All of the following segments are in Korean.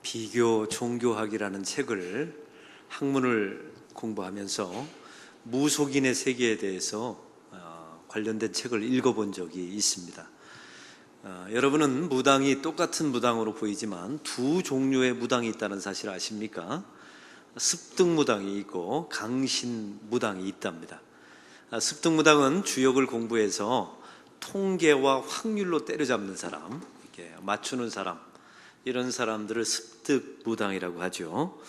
비교 종교학이라는 책을 학문을 공부하면서 무속인의 세계에 대해서 관련된 책을 읽어본 적이 있습니다. 여러분은 무당이 똑같은 무당으로 보이지만 두 종류의 무당이 있다는 사실 아십니까? 습득무당이 있고 강신무당이 있답니다. 습득무당은 주역을 공부해서 통계와 확률로 때려잡는 사람, 이렇게 맞추는 사람, 이런 사람들을 습득무당이라고 하죠.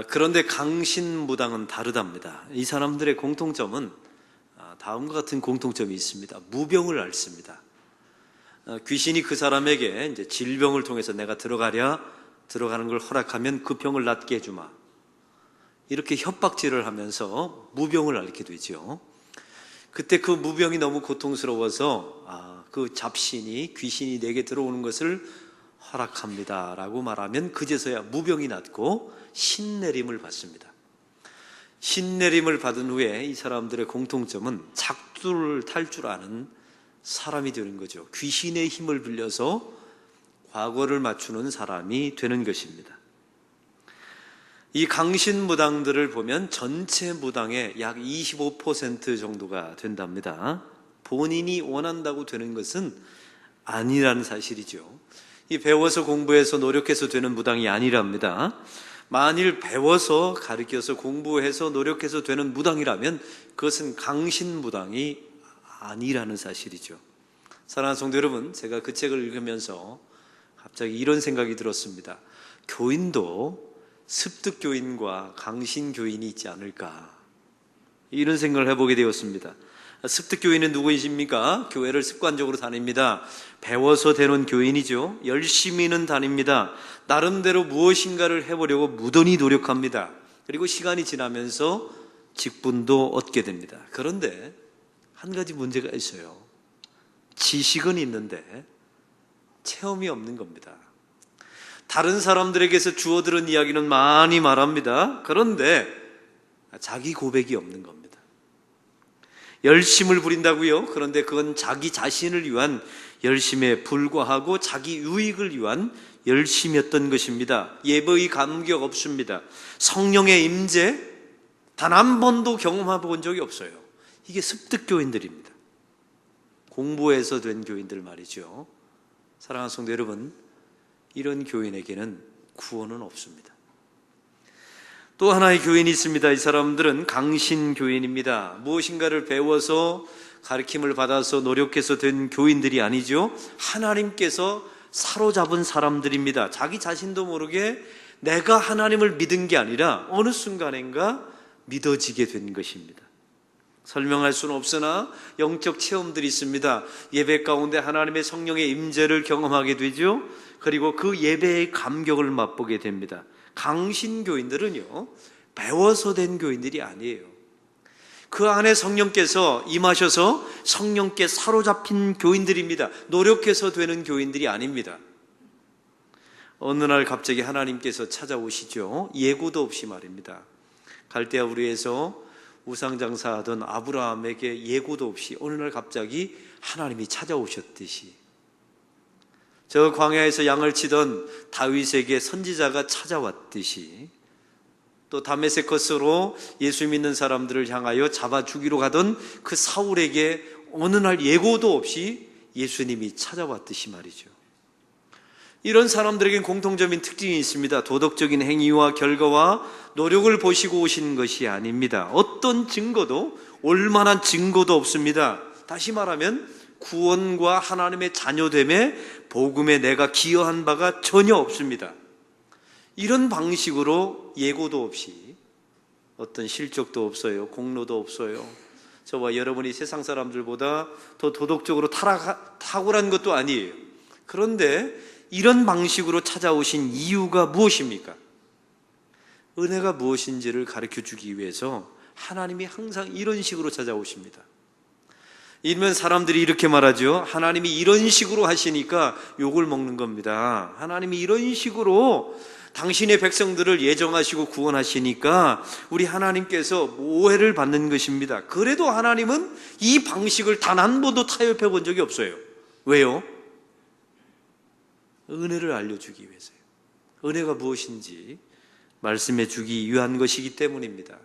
그런데 강신무당은 다르답니다. 이 사람들의 공통점은 다음과 같은 공통점이 있습니다. 무병을 앓습니다. 귀신이 그 사람에게 이제 질병을 통해서 내가 들어가는 걸 허락하면 그 병을 낫게 해주마, 이렇게 협박질을 하면서 무병을 앓게 되죠. 그때 그 무병이 너무 고통스러워서 그 잡신이, 귀신이 내게 들어오는 것을 허락합니다 라고 말하면 그제서야 무병이 낫고 신내림을 받습니다. 신내림을 받은 후에 이 사람들의 공통점은 작두를 탈 줄 아는 사람이 되는 거죠. 귀신의 힘을 빌려서 과거를 맞추는 사람이 되는 것입니다. 이 강신무당들을 보면 전체 무당의 약 25% 정도가 된답니다. 본인이 원한다고 되는 것은 아니라는 사실이죠. 이 배워서 공부해서 노력해서 되는 무당이 아니랍니다. 만일 배워서 가르쳐서 공부해서 노력해서 되는 무당이라면 그것은 강신무당이 아니라는 사실이죠. 사랑하는 성도 여러분, 제가 그 책을 읽으면서 갑자기 이런 생각이 들었습니다. 교인도 습득교인과 강신교인이 있지 않을까, 이런 생각을 해보게 되었습니다. 습득교인은 누구이십니까? 교회를 습관적으로 다닙니다. 배워서 되는 교인이죠. 열심히는 다닙니다. 나름대로 무엇인가를 해보려고 무던히 노력합니다. 그리고 시간이 지나면서 직분도 얻게 됩니다. 그런데 한 가지 문제가 있어요. 지식은 있는데 체험이 없는 겁니다. 다른 사람들에게서 주워들은 이야기는 많이 말합니다. 그런데 자기 고백이 없는 겁니다. 열심을 부린다고요? 그런데 그건 자기 자신을 위한 열심에 불과하고 자기 유익을 위한 열심이었던 것입니다. 예배의 감격 없습니다. 성령의 임재 단 한 번도 경험해 본 적이 없어요. 이게 습득교인들입니다. 공부해서 된 교인들 말이죠. 사랑하는 성도 여러분, 이런 교인에게는 구원은 없습니다. 또 하나의 교인이 있습니다. 이 사람들은 강신교인입니다. 무엇인가를 배워서 가르침을 받아서 노력해서 된 교인들이 아니죠. 하나님께서 사로잡은 사람들입니다. 자기 자신도 모르게 내가 하나님을 믿은 게 아니라 어느 순간인가 믿어지게 된 것입니다. 설명할 수는 없으나 영적 체험들이 있습니다. 예배 가운데 하나님의 성령의 임재를 경험하게 되죠. 그리고 그 예배의 감격을 맛보게 됩니다. 강신교인들은요, 배워서 된 교인들이 아니에요. 그 안에 성령께서 임하셔서 성령께 사로잡힌 교인들입니다. 노력해서 되는 교인들이 아닙니다. 어느 날 갑자기 하나님께서 찾아오시죠. 예고도 없이 말입니다. 갈대아 우리에서 우상장사하던 아브라함에게 예고도 없이 어느 날 갑자기 하나님이 찾아오셨듯이, 저 광야에서 양을 치던 다윗에게 선지자가 찾아왔듯이, 또 다메섹커스로 예수 믿는 사람들을 향하여 잡아 죽이러 가던 그 사울에게 어느 날 예고도 없이 예수님이 찾아왔듯이 말이죠. 이런 사람들에겐 공통적인 특징이 있습니다. 도덕적인 행위와 결과와 노력을 보시고 오신 것이 아닙니다. 어떤 증거도, 올만한 증거도 없습니다. 다시 말하면 구원과 하나님의 자녀됨에 복음에 내가 기여한 바가 전혀 없습니다. 이런 방식으로 예고도 없이, 어떤 실적도 없어요. 공로도 없어요. 저와 여러분이 세상 사람들보다 더 도덕적으로 탁월한 것도 아니에요. 그런데 이런 방식으로 찾아오신 이유가 무엇입니까? 은혜가 무엇인지를 가르쳐주기 위해서 하나님이 항상 이런 식으로 찾아오십니다. 이러면 사람들이 이렇게 말하죠. 하나님이 이런 식으로 하시니까 욕을 먹는 겁니다. 하나님이 이런 식으로 당신의 백성들을 예정하시고 구원하시니까 우리 하나님께서 오해를 받는 것입니다. 그래도 하나님은 이 방식을 단 한 번도 타협해 본 적이 없어요. 왜요? 은혜를 알려주기 위해서요. 은혜가 무엇인지 말씀해 주기 위한 것이기 때문입니다.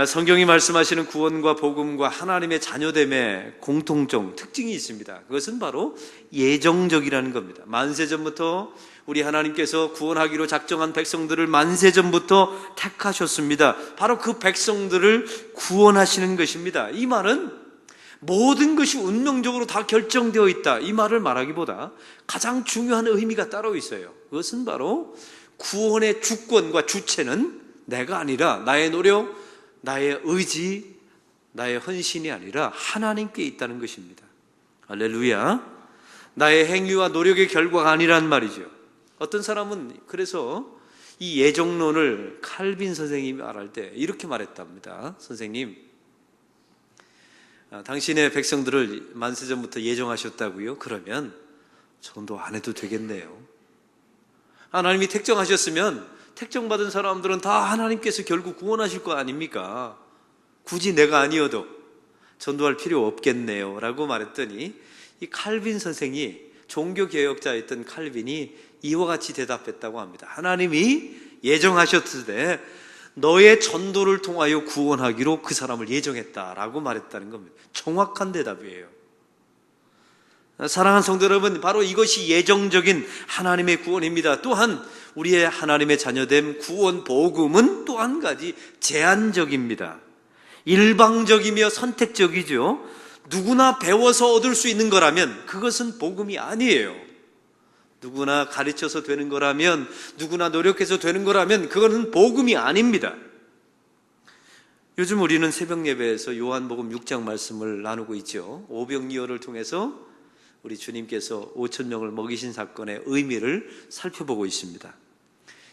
성경이 말씀하시는 구원과 복음과 하나님의 자녀됨의 공통점, 특징이 있습니다. 그것은 바로 예정적이라는 겁니다. 만세전부터 우리 하나님께서 구원하기로 작정한 백성들을 만세전부터 택하셨습니다. 바로 그 백성들을 구원하시는 것입니다. 이 말은 모든 것이 운명적으로 다 결정되어 있다, 이 말을 말하기보다 가장 중요한 의미가 따로 있어요. 그것은 바로 구원의 주권과 주체는 내가 아니라, 나의 노력, 나의 의지, 나의 헌신이 아니라 하나님께 있다는 것입니다. 할렐루야. 나의 행위와 노력의 결과가 아니란 말이죠. 어떤 사람은 그래서 이 예정론을 칼빈 선생님이 말할 때 이렇게 말했답니다. 선생님, 당신의 백성들을 만세전부터 예정하셨다고요? 그러면 전도 안 해도 되겠네요. 하나님이 택정하셨으면 택정받은 사람들은 다 하나님께서 결국 구원하실 거 아닙니까? 굳이 내가 아니어도 전도할 필요 없겠네요 라고 말했더니, 이 칼빈 선생이, 종교개혁자였던 칼빈이 이와 같이 대답했다고 합니다. 하나님이 예정하셨을 때 너의 전도를 통하여 구원하기로 그 사람을 예정했다라고 말했다는 겁니다. 정확한 대답이에요. 사랑하는 성도 여러분, 바로 이것이 예정적인 하나님의 구원입니다. 또한 우리의 하나님의 자녀됨 구원 복음은 또 한 가지 제한적입니다. 일방적이며 선택적이죠. 누구나 배워서 얻을 수 있는 거라면 그것은 복음이 아니에요. 누구나 가르쳐서 되는 거라면, 누구나 노력해서 되는 거라면 그거는 복음이 아닙니다. 요즘 우리는 새벽 예배에서 요한복음 6장 말씀을 나누고 있죠. 오병이어를 통해서 우리 주님께서 5,000명을 먹이신 사건의 의미를 살펴보고 있습니다.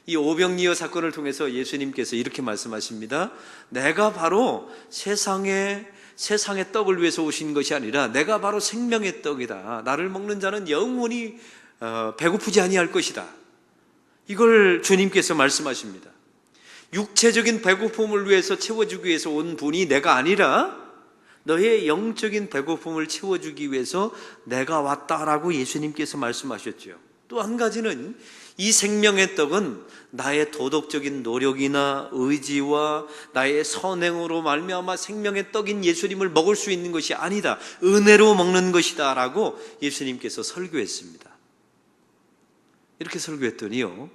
이 오병이어 사건을 통해서 예수님께서 이렇게 말씀하십니다. 내가 바로 세상의 떡을 위해서 오신 것이 아니라 내가 바로 생명의 떡이다. 나를 먹는 자는 영원히 배고프지 아니할 것이다. 이걸 주님께서 말씀하십니다. 육체적인 배고픔을 위해서 채워주기 위해서 온 분이 내가 아니라 너의 영적인 배고픔을 채워주기 위해서 내가 왔다라고 예수님께서 말씀하셨죠. 또 한 가지는 이 생명의 떡은 나의 도덕적인 노력이나 의지와 나의 선행으로 말미암아 생명의 떡인 예수님을 먹을 수 있는 것이 아니다. 은혜로 먹는 것이다 라고 예수님께서 설교했습니다. 이렇게 설교했더니요,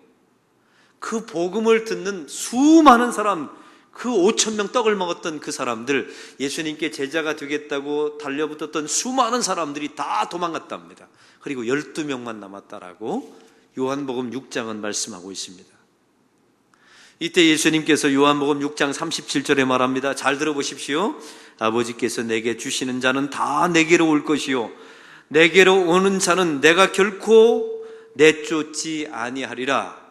그 복음을 듣는 수많은 사람, 그 5,000명 떡을 먹었던 그 사람들, 예수님께 제자가 되겠다고 달려붙었던 수많은 사람들이 다 도망갔답니다. 그리고 12명만 남았다라고 요한복음 6장은 말씀하고 있습니다. 이때 예수님께서 요한복음 6장 37절에 말합니다. 잘 들어보십시오. 아버지께서 내게 주시는 자는 다 내게로 올 것이요 내게로 오는 자는 내가 결코 내쫓지 아니하리라.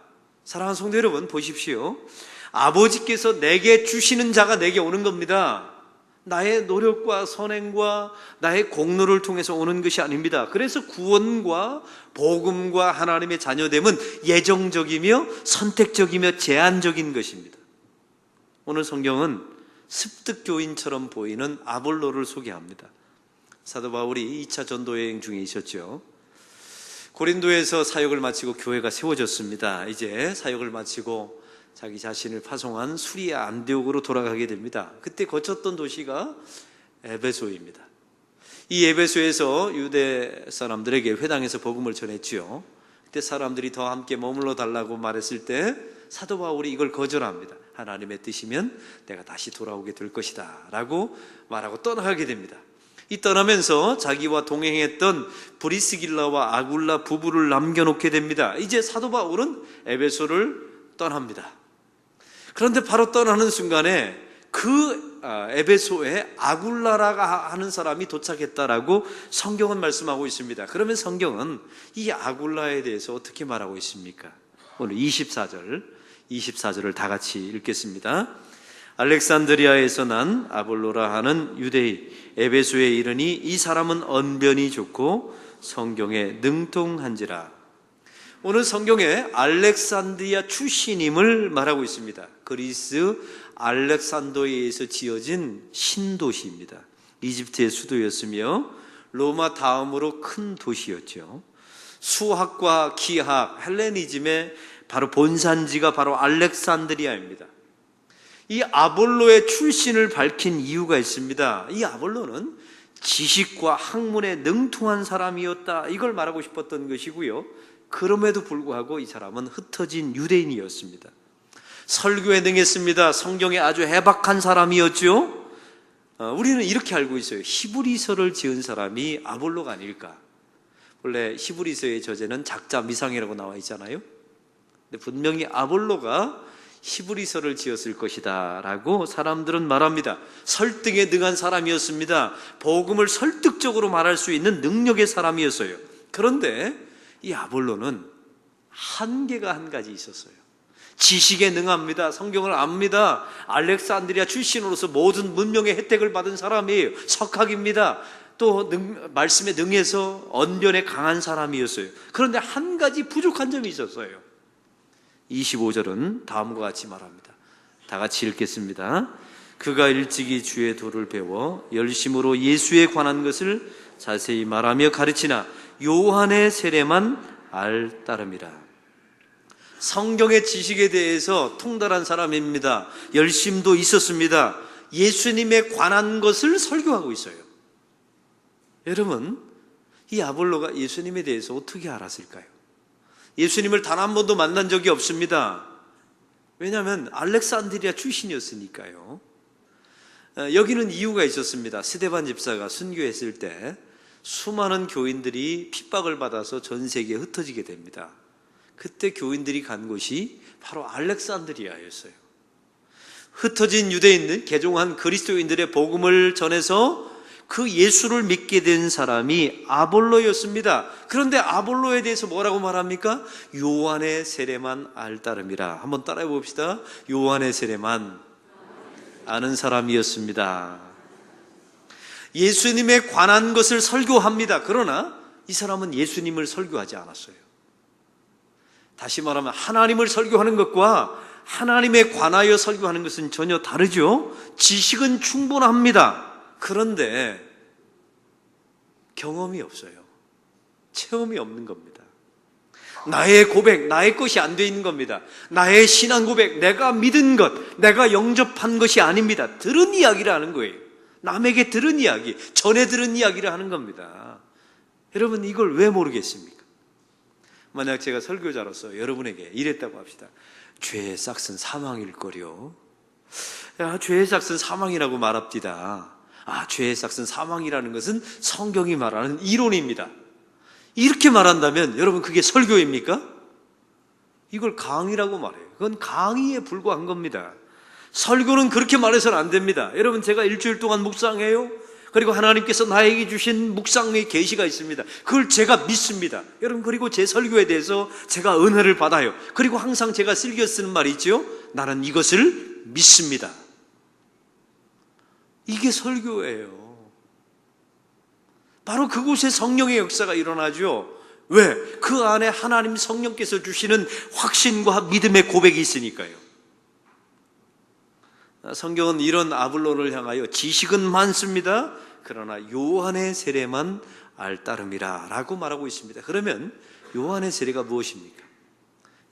사랑하는 성도 여러분, 보십시오. 아버지께서 내게 주시는 자가 내게 오는 겁니다. 나의 노력과 선행과 나의 공로를 통해서 오는 것이 아닙니다. 그래서 구원과 복음과 하나님의 자녀됨은 예정적이며 선택적이며 제한적인 것입니다. 오늘 성경은 습득교인처럼 보이는 아볼로를 소개합니다. 사도 바울이 2차 전도여행 중에 있었죠. 고린도에서 사역을 마치고 교회가 세워졌습니다. 이제 사역을 마치고 자기 자신을 파송한 수리아 안디옥으로 돌아가게 됩니다. 그때 거쳤던 도시가 에베소입니다. 이 에베소에서 유대 사람들에게 회당에서 복음을 전했지요. 그때 사람들이 더 함께 머물러 달라고 말했을 때 사도 바울이 이걸 거절합니다. 하나님의 뜻이면 내가 다시 돌아오게 될 것이다 라고 말하고 떠나가게 됩니다. 이 떠나면서 자기와 동행했던 브리스길라와 아굴라 부부를 남겨놓게 됩니다. 이제 사도 바울은 에베소를 떠납니다. 그런데 바로 떠나는 순간에 그 에베소에 아굴라라가 하는 사람이 도착했다라고 성경은 말씀하고 있습니다. 그러면 성경은 이 아굴라에 대해서 어떻게 말하고 있습니까? 오늘 24절을 다 같이 읽겠습니다. 알렉산드리아에서 난 아볼로라 하는 유대인 에베소에 이르니 이 사람은 언변이 좋고 성경에 능통한지라. 오늘 성경에 알렉산드리아 출신임을 말하고 있습니다. 그리스 알렉산더에서 지어진 신도시입니다. 이집트의 수도였으며 로마 다음으로 큰 도시였죠. 수학과 기하, 헬레니즘의 바로 본산지가 바로 알렉산드리아입니다. 이 아볼로의 출신을 밝힌 이유가 있습니다. 이 아볼로는 지식과 학문에 능통한 사람이었다, 이걸 말하고 싶었던 것이고요. 그럼에도 불구하고 이 사람은 흩어진 유대인이었습니다. 설교에 능했습니다. 성경에 아주 해박한 사람이었죠. 우리는 이렇게 알고 있어요. 히브리서를 지은 사람이 아볼로가 아닐까. 원래 히브리서의 저자는 작자 미상이라고 나와 있잖아요. 근데 분명히 아볼로가 히브리서를 지었을 것이다 라고 사람들은 말합니다. 설득에 능한 사람이었습니다. 복음을 설득적으로 말할 수 있는 능력의 사람이었어요. 그런데 이 아볼로는 한계가 한 가지 있었어요. 지식에 능합니다. 성경을 압니다. 알렉산드리아 출신으로서 모든 문명의 혜택을 받은 사람이에요. 석학입니다. 또 말씀에 능해서 언변에 강한 사람이었어요. 그런데 한 가지 부족한 점이 있었어요. 25절은 다음과 같이 말합니다. 다 같이 읽겠습니다. 그가 일찍이 주의 도를 배워 열심으로 예수에 관한 것을 자세히 말하며 가르치나 요한의 세례만 알 따름이라. 성경의 지식에 대해서 통달한 사람입니다. 열심도 있었습니다. 예수님에 관한 것을 설교하고 있어요. 여러분, 이 아볼로가 예수님에 대해서 어떻게 알았을까요? 예수님을 단 한 번도 만난 적이 없습니다. 왜냐하면 알렉산드리아 출신이었으니까요. 여기는 이유가 있었습니다. 스데반 집사가 순교했을 때 수많은 교인들이 핍박을 받아서 전 세계에 흩어지게 됩니다. 그때 교인들이 간 곳이 바로 알렉산드리아였어요. 흩어진 유대인들, 개종한 그리스도인들의 복음을 전해서 그 예수를 믿게 된 사람이 아볼로였습니다. 그런데 아볼로에 대해서 뭐라고 말합니까? 요한의 세례만 알 따름이라. 한번 따라해 봅시다. 요한의 세례만 아는 사람이었습니다. 예수님에 관한 것을 설교합니다. 그러나 이 사람은 예수님을 설교하지 않았어요. 다시 말하면 하나님을 설교하는 것과 하나님에 관하여 설교하는 것은 전혀 다르죠. 지식은 충분합니다. 그런데 경험이 없어요. 체험이 없는 겁니다. 나의 고백, 나의 것이 안 돼 있는 겁니다. 나의 신앙 고백, 내가 믿은 것, 내가 영접한 것이 아닙니다. 들은 이야기를 하는 거예요. 남에게 들은 이야기, 전에 들은 이야기를 하는 겁니다. 여러분, 이걸 왜 모르겠습니까? 만약 제가 설교자로서 여러분에게 이랬다고 합시다. 죄의 싹은 사망일 거려. 야, 죄의 싹은 사망이라고 말합디다. 죄의 싹은 사망이라는 것은 성경이 말하는 이론입니다. 이렇게 말한다면 여러분, 그게 설교입니까? 이걸 강의라고 말해요. 그건 강의에 불과한 겁니다. 설교는 그렇게 말해서는 안 됩니다. 여러분, 제가 일주일 동안 묵상해요. 그리고 하나님께서 나에게 주신 묵상의 계시가 있습니다. 그걸 제가 믿습니다. 여러분, 그리고 제 설교에 대해서 제가 은혜를 받아요. 그리고 항상 제가 즐겨 쓰는 말이 있죠. 나는 이것을 믿습니다. 이게 설교예요. 바로 그곳에 성령의 역사가 일어나죠. 왜? 그 안에 하나님 성령께서 주시는 확신과 믿음의 고백이 있으니까요. 성경은 이런 아볼로를 향하여 지식은 많습니다. 그러나 요한의 세례만 알 따름이라 라고 말하고 있습니다. 그러면 요한의 세례가 무엇입니까?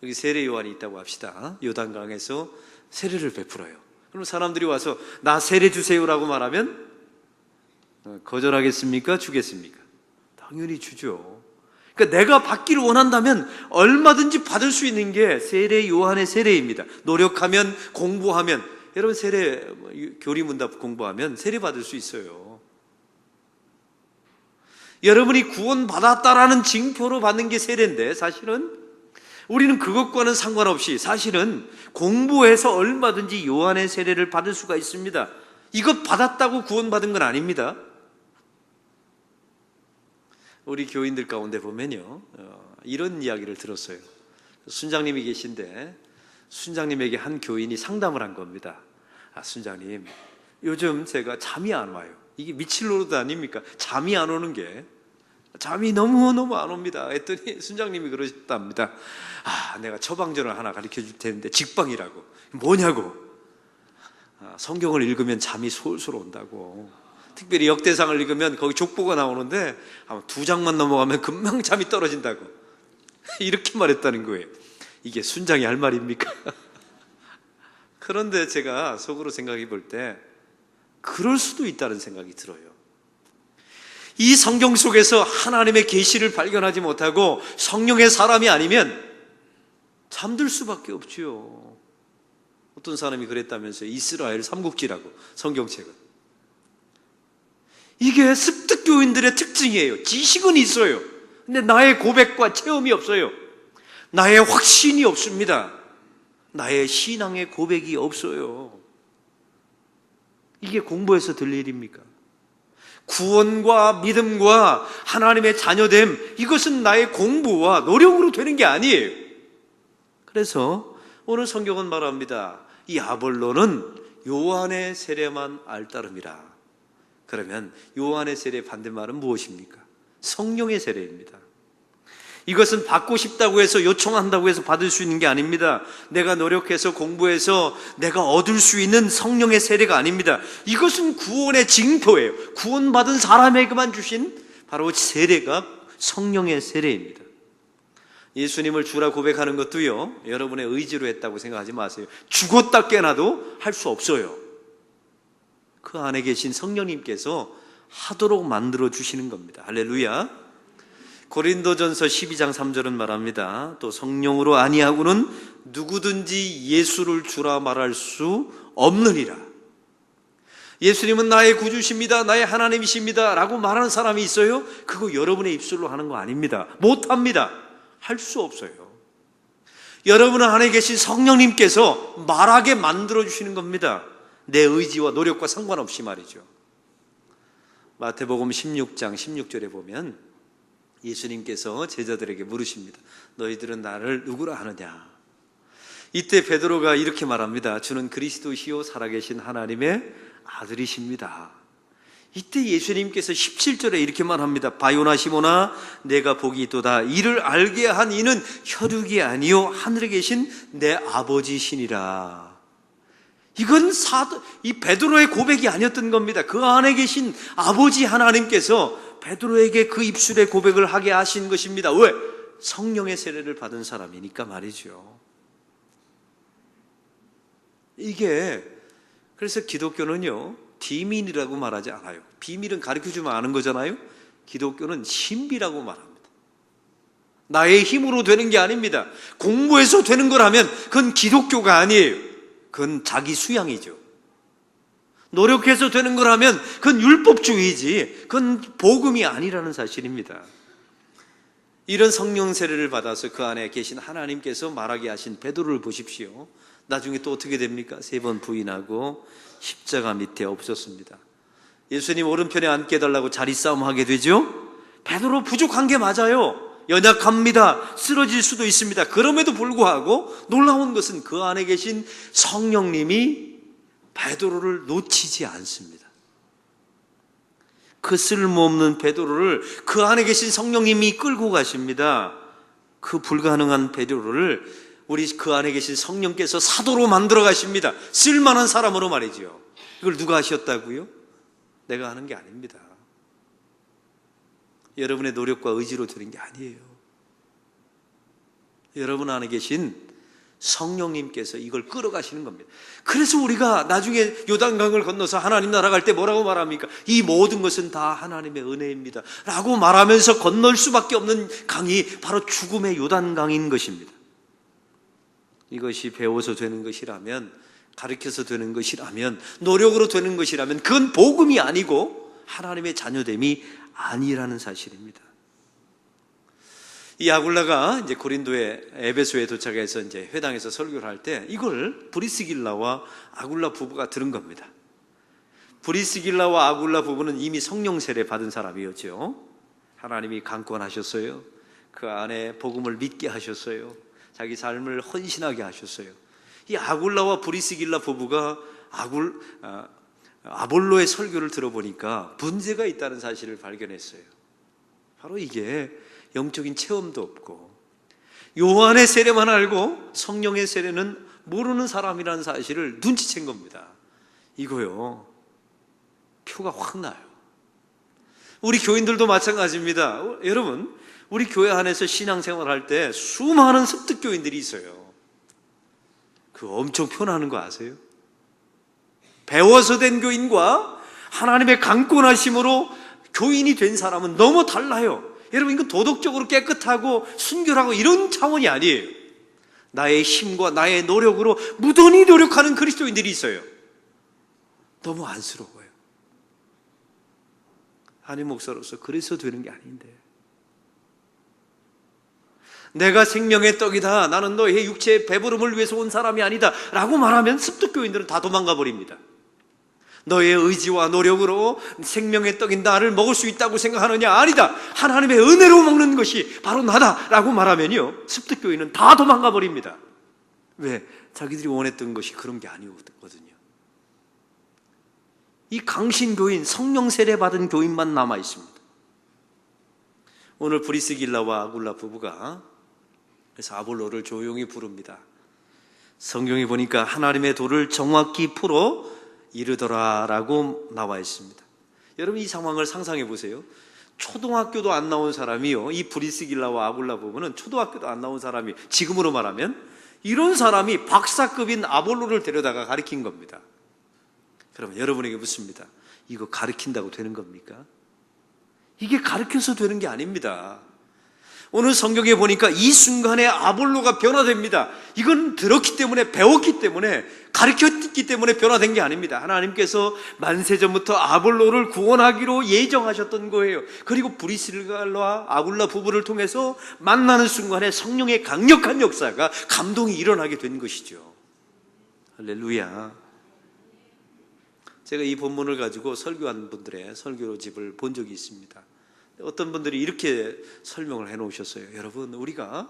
여기 세례 요한이 있다고 합시다. 요단강에서 세례를 베풀어요. 그럼 사람들이 와서 나 세례 주세요라고 말하면 거절하겠습니까? 주겠습니까? 당연히 주죠. 그러니까 내가 받기를 원한다면 얼마든지 받을 수 있는 게 세례 요한의 세례입니다. 노력하면, 공부하면. 여러분, 세례 교리문답 공부하면 세례 받을 수 있어요. 여러분이 구원받았다라는 징표로 받는 게 세례인데, 사실은 우리는 그것과는 상관없이 사실은 공부해서 얼마든지 요한의 세례를 받을 수가 있습니다. 이것 받았다고 구원받은 건 아닙니다. 우리 교인들 가운데 보면요, 이런 이야기를 들었어요. 순장님이 계신데 순장님에게 한 교인이 상담을 한 겁니다. 순장님, 요즘 제가 잠이 안 와요. 이게 미칠 노릇 아닙니까? 잠이 안 오는 게, 잠이 너무너무 안 옵니다. 했더니 순장님이 그러셨답니다. 내가 처방전을 하나 가르쳐 줄 텐데, 직방이라고. 뭐냐고. 성경을 읽으면 잠이 솔솔 온다고. 특별히 역대상을 읽으면 거기 족보가 나오는데 2장만 넘어가면 금방 잠이 떨어진다고. 이렇게 말했다는 거예요. 이게 순장이 할 말입니까? 그런데 제가 속으로 생각해 볼 때 그럴 수도 있다는 생각이 들어요. 이 성경 속에서 하나님의 계시를 발견하지 못하고 성령의 사람이 아니면 잠들 수밖에 없지요. 어떤 사람이 그랬다면서요. 이스라엘 삼국지라고, 성경책은. 이게 습득교인들의 특징이에요. 지식은 있어요. 근데 나의 고백과 체험이 없어요. 나의 확신이 없습니다. 나의 신앙의 고백이 없어요. 이게 공부해서 될 일입니까? 구원과 믿음과 하나님의 자녀됨, 이것은 나의 공부와 노력으로 되는 게 아니에요. 그래서 오늘 성경은 말합니다. 이 아볼로는 요한의 세례만 알따름이라. 그러면 요한의 세례의 반대말은 무엇입니까? 성령의 세례입니다. 이것은 받고 싶다고 해서, 요청한다고 해서 받을 수 있는 게 아닙니다. 내가 노력해서 공부해서 내가 얻을 수 있는 성령의 세례가 아닙니다. 이것은 구원의 징표예요. 구원받은 사람에게만 주신 바로 세례가 성령의 세례입니다. 예수님을 주라 고백하는 것도요, 여러분의 의지로 했다고 생각하지 마세요. 죽었다 깨나도 할 수 없어요. 그 안에 계신 성령님께서 하도록 만들어 주시는 겁니다. 할렐루야. 고린도전서 12장 3절은 말합니다. 또 성령으로 아니하고는 누구든지 예수를 주라 말할 수 없느니라. 예수님은 나의 구주십니다, 나의 하나님이십니다 라고 말하는 사람이 있어요? 그거 여러분의 입술로 하는 거 아닙니다. 못합니다. 할 수 없어요. 여러분 안에 계신 성령님께서 말하게 만들어주시는 겁니다. 내 의지와 노력과 상관없이 말이죠. 마태복음 16장 16절에 보면 예수님께서 제자들에게 물으십니다. 너희들은 나를 누구라 하느냐? 이때 베드로가 이렇게 말합니다. 주는 그리스도시요 살아계신 하나님의 아들이십니다. 이때 예수님께서 17절에 이렇게 말합니다. 바요나 시모나 내가 복이 있도다. 이를 알게 한 이는 혈육이 아니요 하늘에 계신 내 아버지시니라. 이건 이 베드로의 고백이 아니었던 겁니다. 그 안에 계신 아버지 하나님께서 베드로에게 그 입술의 고백을 하게 하신 것입니다. 왜? 성령의 세례를 받은 사람이니까 말이죠. 이게 그래서 기독교는요, 비밀이라고 말하지 않아요. 비밀은 가르쳐주면 아는 거잖아요. 기독교는 신비라고 말합니다. 나의 힘으로 되는 게 아닙니다. 공부해서 되는 거라면 그건 기독교가 아니에요. 그건 자기 수양이죠. 노력해서 되는 거라면 그건 율법주의지, 그건 복음이 아니라는 사실입니다. 이런 성령 세례를 받아서 그 안에 계신 하나님께서 말하게 하신 베드로를 보십시오. 나중에 또 어떻게 됩니까? 3번 부인하고 십자가 밑에 없었습니다. 예수님 오른편에 앉게 해달라고 자리 싸움 하게 되죠. 베드로 부족한 게 맞아요. 연약합니다. 쓰러질 수도 있습니다. 그럼에도 불구하고 놀라운 것은 그 안에 계신 성령님이 베드로를 놓치지 않습니다. 그 쓸모없는 베드로를 그 안에 계신 성령님이 끌고 가십니다. 그 불가능한 베드로를 우리 그 안에 계신 성령께서 사도로 만들어 가십니다. 쓸만한 사람으로 말이죠. 이걸 누가 하셨다고요? 내가 하는 게 아닙니다. 여러분의 노력과 의지로 되는 게 아니에요. 여러분 안에 계신 성령님께서 이걸 끌어가시는 겁니다. 그래서 우리가 나중에 요단강을 건너서 하나님 나라 갈 때 뭐라고 말합니까? 이 모든 것은 다 하나님의 은혜입니다 라고 말하면서 건널 수밖에 없는 강이 바로 죽음의 요단강인 것입니다. 이것이 배워서 되는 것이라면, 가르쳐서 되는 것이라면, 노력으로 되는 것이라면 그건 복음이 아니고 하나님의 자녀됨이 아니라는 사실입니다. 이 아굴라가 이제 고린도의 에베소에 도착해서 이제 회당에서 설교를 할 때 이걸 브리스길라와 아굴라 부부가 들은 겁니다. 브리스길라와 아굴라 부부는 이미 성령 세례 받은 사람이었죠. 하나님이 강권하셨어요. 그 안에 복음을 믿게 하셨어요. 자기 삶을 헌신하게 하셨어요. 이 아굴라와 브리스길라 부부가 아볼로의 설교를 들어보니까 문제가 있다는 사실을 발견했어요. 바로 이게 영적인 체험도 없고 요한의 세례만 알고 성령의 세례는 모르는 사람이라는 사실을 눈치챈 겁니다. 이거요, 표가 확 나요. 우리 교인들도 마찬가지입니다. 여러분, 우리 교회 안에서 신앙생활 할 때 수많은 습득교인들이 있어요. 그거 엄청 편하는 거 아세요? 배워서 된 교인과 하나님의 강권하심으로 교인이 된 사람은 너무 달라요. 여러분, 이건 도덕적으로 깨끗하고 순결하고 이런 차원이 아니에요. 나의 힘과 나의 노력으로 무던히 노력하는 그리스도인들이 있어요. 너무 안쓰러워요. 한인 목사로서 그래서 되는 게 아닌데, 내가 생명의 떡이다, 나는 너의 육체의 배부름을 위해서 온 사람이 아니다 라고 말하면 습득교인들은 다 도망가 버립니다. 너의 의지와 노력으로 생명의 떡인 나를 먹을 수 있다고 생각하느냐? 아니다, 하나님의 은혜로 먹는 것이 바로 나다 라고 말하면요, 습득교인은 다 도망가 버립니다. 왜? 자기들이 원했던 것이 그런 게 아니거든요. 이 강신교인, 성령 세례 받은 교인만 남아 있습니다. 오늘 브리스길라와 아굴라 부부가 그래서 아볼로를 조용히 부릅니다. 성경에 보니까 하나님의 도를 정확히 풀어 이르더라라고 나와 있습니다. 여러분, 이 상황을 상상해 보세요. 초등학교도 안 나온 사람이요, 이 브리스길라와 아굴라 부부는 초등학교도 안 나온 사람이, 지금으로 말하면 이런 사람이 박사급인 아볼로를 데려다가 가르친 겁니다. 그러면 여러분에게 묻습니다. 이거 가르친다고 되는 겁니까? 이게 가르쳐서 되는 게 아닙니다. 오늘 성경에 보니까 이 순간에 아볼로가 변화됩니다. 이건 들었기 때문에, 배웠기 때문에, 가르쳤기 때문에 변화된 게 아닙니다. 하나님께서 만세전부터 아볼로를 구원하기로 예정하셨던 거예요. 그리고 브리스길라와 아굴라 부부를 통해서 만나는 순간에 성령의 강력한 역사가, 감동이 일어나게 된 것이죠. 할렐루야. 제가 이 본문을 가지고 설교한 분들의 설교집을 본 적이 있습니다. 어떤 분들이 이렇게 설명을 해놓으셨어요. 여러분, 우리가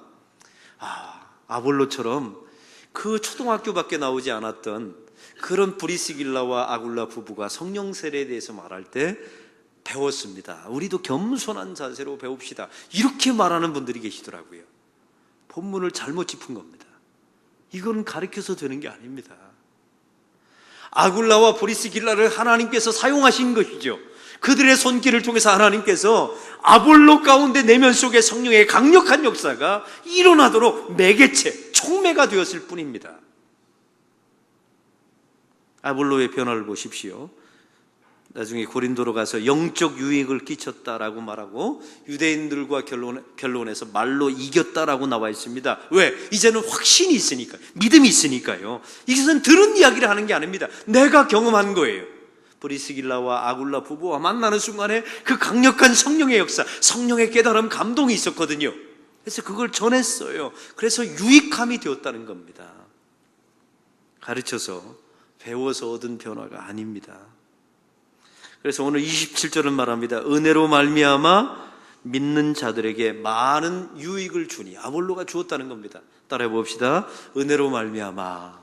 아볼로처럼 그 초등학교밖에 나오지 않았던 그런 브리스길라와 아굴라 부부가 성령 세례에 대해서 말할 때 배웠습니다. 우리도 겸손한 자세로 배웁시다, 이렇게 말하는 분들이 계시더라고요. 본문을 잘못 짚은 겁니다. 이건 가르쳐서 되는 게 아닙니다. 아굴라와 브리스길라를 하나님께서 사용하신 것이죠. 그들의 손길을 통해서 하나님께서 아볼로 가운데 내면 속에 성령의 강력한 역사가 일어나도록 매개체, 촉매가 되었을 뿐입니다. 아볼로의 변화를 보십시오. 나중에 고린도로 가서 영적 유익을 끼쳤다라고 말하고 유대인들과 결론해서 말로 이겼다라고 나와 있습니다. 왜? 이제는 확신이 있으니까, 믿음이 있으니까요. 이것은 들은 이야기를 하는 게 아닙니다. 내가 경험한 거예요. 브리스길라와 아굴라 부부와 만나는 순간에 그 강력한 성령의 역사, 성령의 깨달음, 감동이 있었거든요. 그래서 그걸 전했어요. 그래서 유익함이 되었다는 겁니다. 가르쳐서, 배워서 얻은 변화가 아닙니다. 그래서 오늘 27절은 말합니다. 은혜로 말미암아 믿는 자들에게 많은 유익을 주니, 아볼로가 주었다는 겁니다. 따라해 봅시다. 은혜로 말미암아,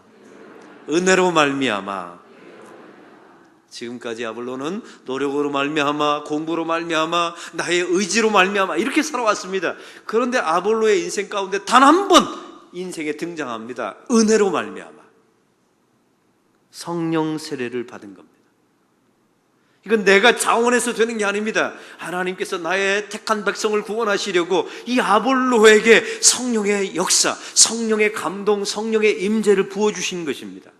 은혜로 말미암아. 지금까지 아볼로는 노력으로 말미암아, 공부로 말미암아, 나의 의지로 말미암아 이렇게 살아왔습니다. 그런데 아볼로의 인생 가운데 단 한 번 인생에 등장합니다. 은혜로 말미암아, 성령 세례를 받은 겁니다. 이건 내가 자원해서 되는 게 아닙니다. 하나님께서 나의 택한 백성을 구원하시려고 이 아볼로에게 성령의 역사, 성령의 감동, 성령의 임재를 부어주신 것입니다.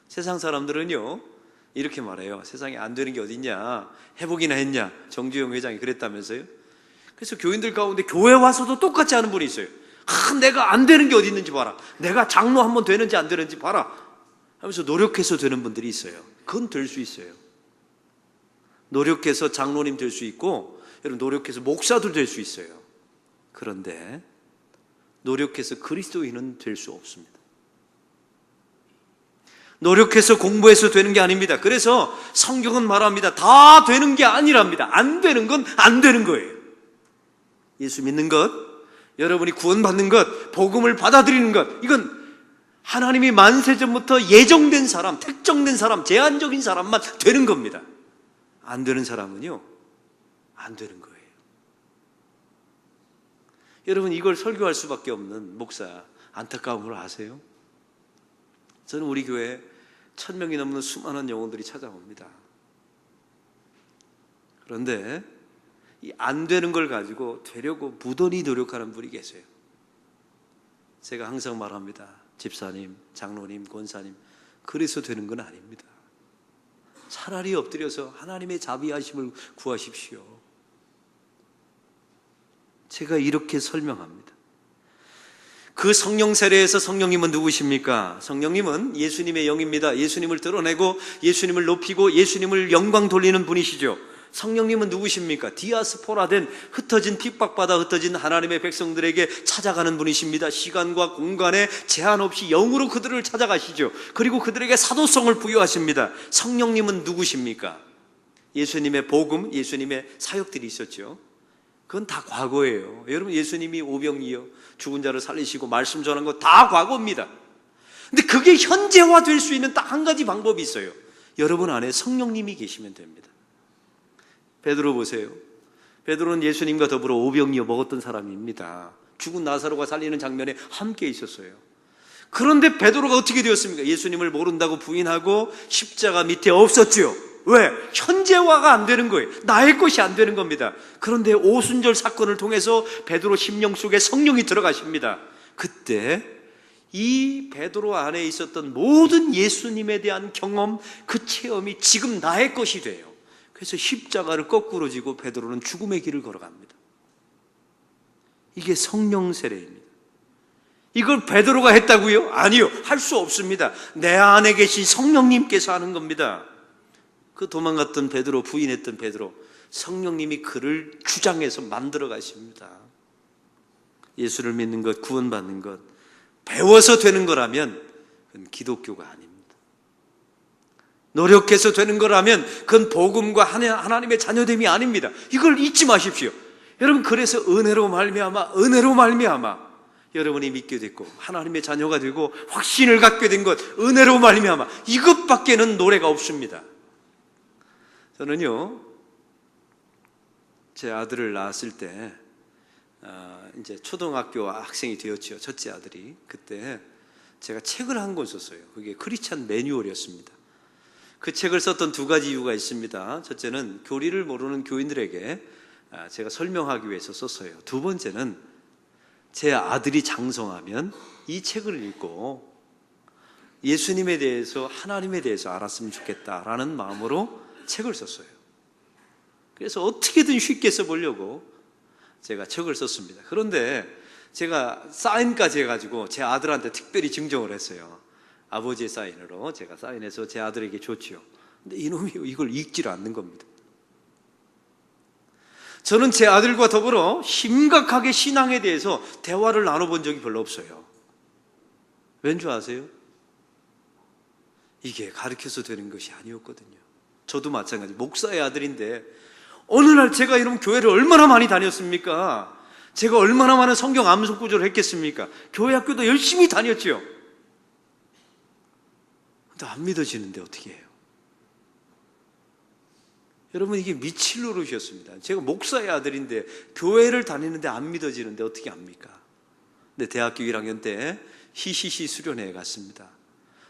세상 사람들은요, 이렇게 말해요. 세상에 안 되는 게 어딨냐, 해보기나 했냐. 정주영 회장이 그랬다면서요. 그래서 교인들 가운데 교회 와서도 똑같이 하는 분이 있어요. 내가 안 되는 게 어디 있는지 봐라, 내가 장로 한번 되는지 안 되는지 봐라 하면서 노력해서 되는 분들이 있어요. 그건 될 수 있어요. 노력해서 장로님 될 수 있고, 여러분 노력해서 목사도 될 수 있어요. 그런데 노력해서 그리스도인은 될 수 없습니다. 노력해서 공부해서 되는 게 아닙니다. 그래서 성경은 말합니다. 다 되는 게 아니랍니다. 안 되는 건 안 되는 거예요. 예수 믿는 것, 여러분이 구원받는 것, 복음을 받아들이는 것, 이건 하나님이 만세전부터 예정된 사람, 특정된 사람, 제한적인 사람만 되는 겁니다. 안 되는 사람은요, 안 되는 거예요. 여러분, 이걸 설교할 수밖에 없는 목사, 안타까움을 아세요? 저는 우리 교회에 1000명이 넘는 수많은 영혼들이 찾아옵니다. 그런데 이 안 되는 걸 가지고 되려고 무던히 노력하는 분이 계세요. 제가 항상 말합니다. 집사님, 장로님, 권사님, 그래서 되는 건 아닙니다. 차라리 엎드려서 하나님의 자비하심을 구하십시오. 제가 이렇게 설명합니다. 그 성령 세례에서 성령님은 누구십니까? 성령님은 예수님의 영입니다. 예수님을 드러내고 예수님을 높이고 예수님을 영광 돌리는 분이시죠. 성령님은 누구십니까? 디아스포라된 흩어진 핍박받아 흩어진 하나님의 백성들에게 찾아가는 분이십니다. 시간과 공간에 제한 없이 영으로 그들을 찾아가시죠. 그리고 그들에게 사도성을 부여하십니다. 성령님은 누구십니까? 예수님의 복음, 예수님의 사역들이 있었죠. 그건 다 과거예요. 여러분, 예수님이 오병이어 죽은 자를 살리시고 말씀 전한 거 다 과거입니다. 근데 그게 현재화될 수 있는 딱 한 가지 방법이 있어요. 여러분 안에 성령님이 계시면 됩니다. 베드로 보세요. 베드로는 예수님과 더불어 오병이어 먹었던 사람입니다. 죽은 나사로가 살리는 장면에 함께 있었어요. 그런데 베드로가 어떻게 되었습니까? 예수님을 모른다고 부인하고 십자가 밑에 없었죠. 왜? 현재화가 안 되는 거예요. 나의 것이 안 되는 겁니다. 그런데 오순절 사건을 통해서 베드로 심령 속에 성령이 들어가십니다. 그때 이 베드로 안에 있었던 모든 예수님에 대한 경험, 그 체험이 지금 나의 것이 돼요. 그래서 십자가를 거꾸로 지고 베드로는 죽음의 길을 걸어갑니다. 이게 성령 세례입니다. 이걸 베드로가 했다고요? 아니요, 할 수 없습니다. 내 안에 계신 성령님께서 하는 겁니다. 그 도망갔던 베드로, 부인했던 베드로, 성령님이 그를 주장해서 만들어 가십니다. 예수를 믿는 것, 구원받는 것, 배워서 되는 거라면 그건 기독교가 아닙니다. 노력해서 되는 거라면 그건 복음과 하나님의 자녀됨이 아닙니다. 이걸 잊지 마십시오. 여러분, 그래서 은혜로 말미암아 여러분이 믿게 됐고 하나님의 자녀가 되고 확신을 갖게 된 것, 은혜로 말미암아, 이것밖에는 노래가 없습니다. 저는요, 제 아들을 낳았을 때 이제 초등학교 학생이 되었죠. 첫째 아들이. 그때 제가 책을 한 권 썼어요. 그게 크리스찬 매뉴얼이었습니다. 그 책을 썼던 두 가지 이유가 있습니다. 첫째는 교리를 모르는 교인들에게 제가 설명하기 위해서 썼어요. 두 번째는 제 아들이 장성하면 이 책을 읽고 예수님에 대해서, 하나님에 대해서 알았으면 좋겠다라는 마음으로 책을 썼어요. 그래서 어떻게든 쉽게 써보려고 제가 책을 썼습니다. 그런데 제가 사인까지 해가지고 제 아들한테 특별히 증정을 했어요. 아버지의 사인으로 제가 사인해서 제 아들에게 줬죠. 근데 이놈이 이걸 읽지를 않는 겁니다. 저는 제 아들과 더불어 심각하게 신앙에 대해서 대화를 나눠본 적이 별로 없어요. 왠 줄 아세요? 이게 가르쳐서 되는 것이 아니었거든요. 저도 마찬가지, 목사의 아들인데 어느 날 제가 이런 교회를 얼마나 많이 다녔습니까? 제가 얼마나 많은 성경 암송 구절을 했겠습니까? 교회 학교도 열심히 다녔죠. 근데 안 믿어지는데 어떻게 해요? 여러분, 이게 미칠 노릇이었습니다. 제가 목사의 아들인데 교회를 다니는데 안 믿어지는데 어떻게 합니까? 근데 대학교 1학년 때 히시시 수련회에 갔습니다.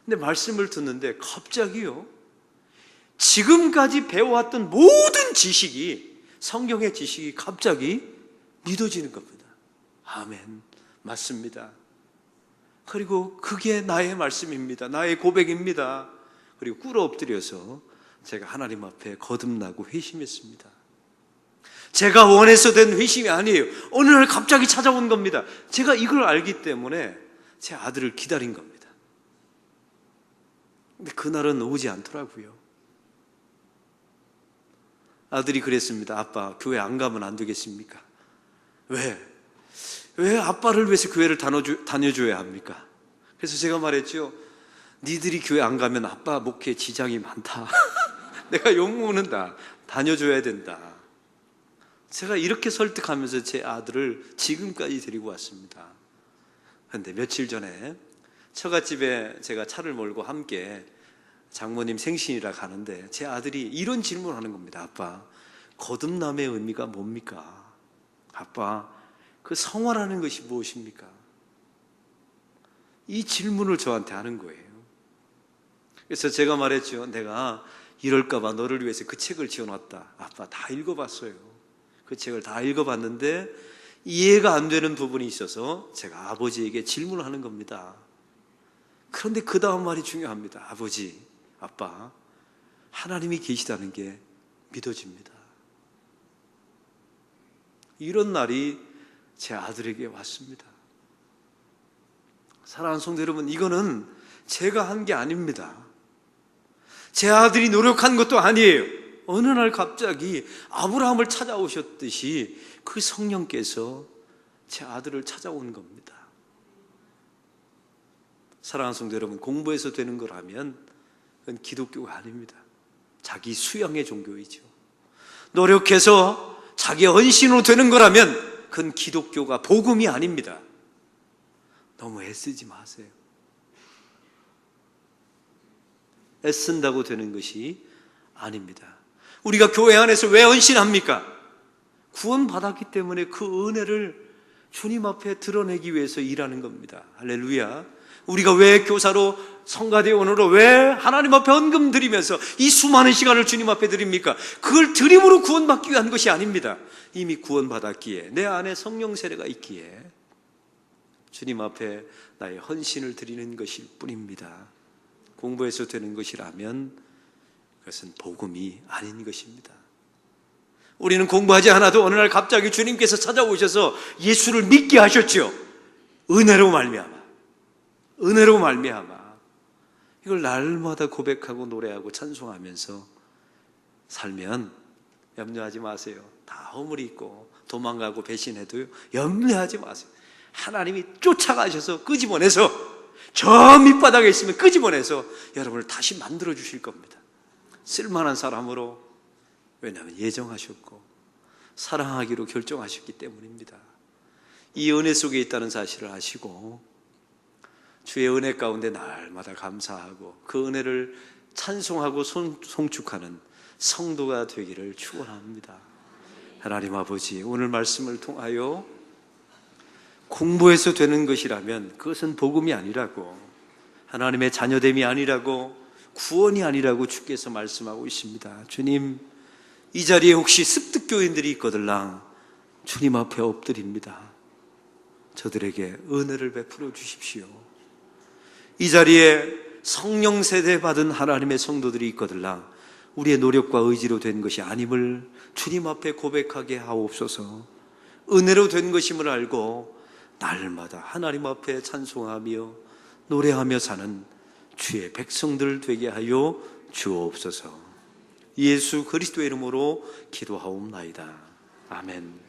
근데 말씀을 듣는데 갑자기요, 지금까지 배워왔던 모든 지식이, 성경의 지식이 갑자기 믿어지는 겁니다. 아멘, 맞습니다. 그리고 그게 나의 말씀입니다. 나의 고백입니다. 그리고 꿇어 엎드려서 제가 하나님 앞에 거듭나고 회심했습니다. 제가 원해서 된 회심이 아니에요. 어느 날 갑자기 찾아온 겁니다. 제가 이걸 알기 때문에 제 아들을 기다린 겁니다. 근데 그날은 오지 않더라고요. 아들이 그랬습니다. 아빠, 교회 안 가면 안 되겠습니까? 왜 아빠를 위해서 교회를 다녀줘야 합니까? 그래서 제가 말했죠. 니들이 교회 안 가면 아빠 목회에 지장이 많다. 내가 욕먹는다. 다녀줘야 된다. 제가 이렇게 설득하면서 제 아들을 지금까지 데리고 왔습니다. 그런데 며칠 전에 처갓집에 제가 차를 몰고 함께 장모님 생신이라 가는데 제 아들이 이런 질문을 하는 겁니다. 아빠, 거듭남의 의미가 뭡니까? 아빠, 그 성화라는 것이 무엇입니까? 이 질문을 저한테 하는 거예요. 그래서 제가 말했죠. 내가 이럴까 봐 너를 위해서 그 책을 지어놨다. 아빠, 다 읽어봤어요. 그 책을 다 읽어봤는데 이해가 안 되는 부분이 있어서 제가 아버지에게 질문을 하는 겁니다. 그런데 그 다음 말이 중요합니다. 아버지, 아빠, 하나님이 계시다는 게 믿어집니다. 이런 날이 제 아들에게 왔습니다. 사랑하는 성도 여러분, 이거는 제가 한 게 아닙니다. 제 아들이 노력한 것도 아니에요. 어느 날 갑자기 아브라함을 찾아오셨듯이 그 성령께서 제 아들을 찾아온 겁니다. 사랑하는 성도 여러분, 공부해서 되는 거라면 그건 기독교가 아닙니다. 자기 수양의 종교이죠. 노력해서 자기 헌신으로 되는 거라면 그건 기독교가 복음이 아닙니다. 너무 애쓰지 마세요. 애쓴다고 되는 것이 아닙니다. 우리가 교회 안에서 왜 헌신합니까? 구원받았기 때문에 그 은혜를 주님 앞에 드러내기 위해서 일하는 겁니다. 할렐루야. 우리가 왜 교사로 성가대원으로 왜 하나님 앞에 헌금 드리면서 이 수많은 시간을 주님 앞에 드립니까? 그걸 드림으로 구원받기 위한 것이 아닙니다. 이미 구원받았기에 내 안에 성령 세례가 있기에 주님 앞에 나의 헌신을 드리는 것일 뿐입니다. 공부해서 되는 것이라면 그것은 복음이 아닌 것입니다. 우리는 공부하지 않아도 어느 날 갑자기 주님께서 찾아오셔서 예수를 믿게 하셨죠. 은혜로 말미암아. 은혜로 말미암아. 이걸 날마다 고백하고 노래하고 찬송하면서 살면 염려하지 마세요. 다 허물이 있고 도망가고 배신해도 염려하지 마세요. 하나님이 쫓아가셔서 끄집어내서 저 밑바닥에 있으면 끄집어내서 여러분을 다시 만들어 주실 겁니다. 쓸만한 사람으로, 왜냐하면 예정하셨고 사랑하기로 결정하셨기 때문입니다. 이 은혜 속에 있다는 사실을 아시고 주의 은혜 가운데 날마다 감사하고 그 은혜를 찬송하고 송축하는 성도가 되기를 축원합니다. 하나님 아버지, 오늘 말씀을 통하여 공부해서 되는 것이라면 그것은 복음이 아니라고, 하나님의 자녀됨이 아니라고, 구원이 아니라고 주께서 말씀하고 있습니다. 주님, 이 자리에 혹시 습득교인들이 있거들랑 주님 앞에 엎드립니다. 저들에게 은혜를 베풀어 주십시오. 이 자리에 성령 세대 받은 하나님의 성도들이 있거들랑 우리의 노력과 의지로 된 것이 아님을 주님 앞에 고백하게 하옵소서. 은혜로 된 것임을 알고 날마다 하나님 앞에 찬송하며 노래하며 사는 주의 백성들 되게 하여 주옵소서. 예수 그리스도의 이름으로 기도하옵나이다. 아멘.